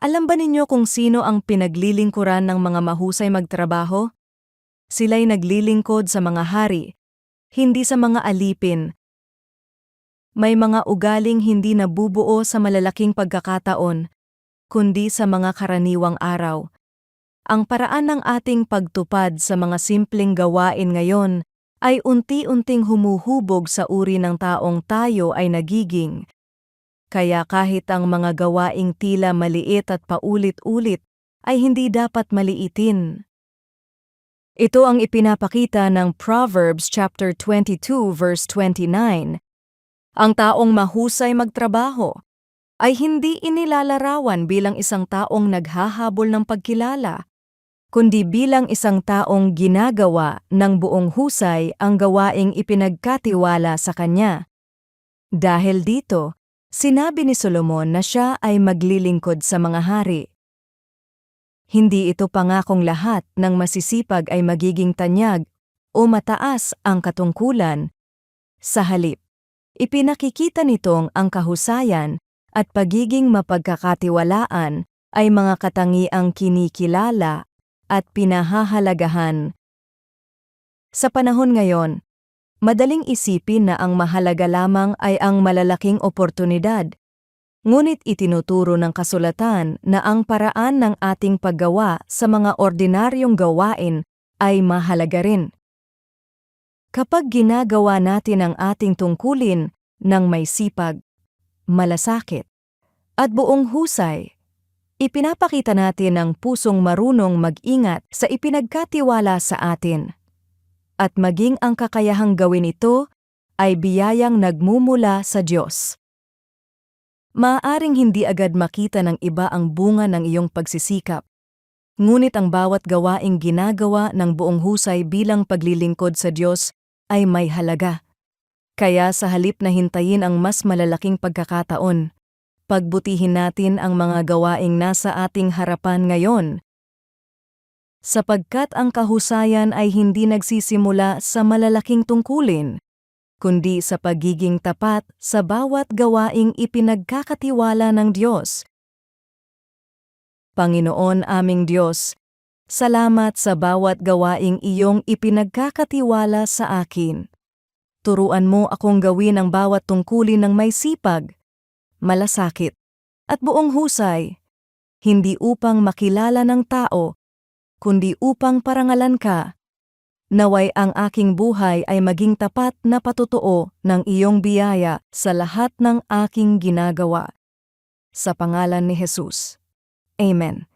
Alam ba ninyo kung sino ang pinaglilingkuran ng mga mahusay magtrabaho? Sila'y naglilingkod sa mga hari, hindi sa mga alipin. May mga ugaling hindi nabubuo sa malalaking pagkakataon, kundi sa mga karaniwang araw. Ang paraan ng ating pagtupad sa mga simpleng gawain ngayon ay unti-unting humuhubog sa uri ng taong tayo ay nagiging. Kaya kahit ang mga gawaing tila maliit at paulit-ulit ay hindi dapat maliitin. Ito ang ipinapakita ng Proverbs chapter 22 verse 29. Ang taong mahusay magtrabaho ay hindi inilalarawan bilang isang taong naghahabol ng pagkilala, kundi bilang isang taong ginagawa ng buong husay ang gawaing ipinagkatiwala sa kanya. Dahil dito, sinabi ni Solomon na siya ay maglilingkod sa mga hari. Hindi ito pangakong lahat ng masisipag ay magiging tanyag o mataas ang katungkulan. Sa halip, ipinakikita nitong ang kahusayan at pagiging mapagkakatiwalaan ay mga katangiang kinikilala at pinahahalagahan. Sa panahon ngayon, madaling isipin na ang mahalaga lamang ay ang malalaking oportunidad. Ngunit itinuturo ng kasulatan na ang paraan ng ating paggawa sa mga ordinaryong gawain ay mahalaga rin. Kapag ginagawa natin ang ating tungkulin ng may sipag, malasakit, at buong husay, ipinapakita natin ang pusong marunong mag-ingat sa ipinagkatiwala sa atin. At maging ang kakayahang gawin ito ay biyayang nagmumula sa Diyos. Maaaring hindi agad makita ng iba ang bunga ng iyong pagsisikap. Ngunit ang bawat gawaing ginagawa ng buong husay bilang paglilingkod sa Diyos ay may halaga. Kaya sa halip na hintayin ang mas malalaking pagkakataon, pagbutihin natin ang mga gawaing nasa ating harapan ngayon. Sapagkat ang kahusayan ay hindi nagsisimula sa malalaking tungkulin, kundi sa pagiging tapat sa bawat gawaing ipinagkakatiwala ng Diyos. Panginoon aming Diyos, salamat sa bawat gawaing iyong ipinagkakatiwala sa akin. Turuan mo akong gawin ang bawat tungkulin ng may sipag, malasakit, at buong husay, hindi upang makilala ng tao, kundi upang parangalan ka. Naway ang aking buhay ay maging tapat na patutuo ng iyong biyaya sa lahat ng aking ginagawa. Sa pangalan ni Jesus. Amen.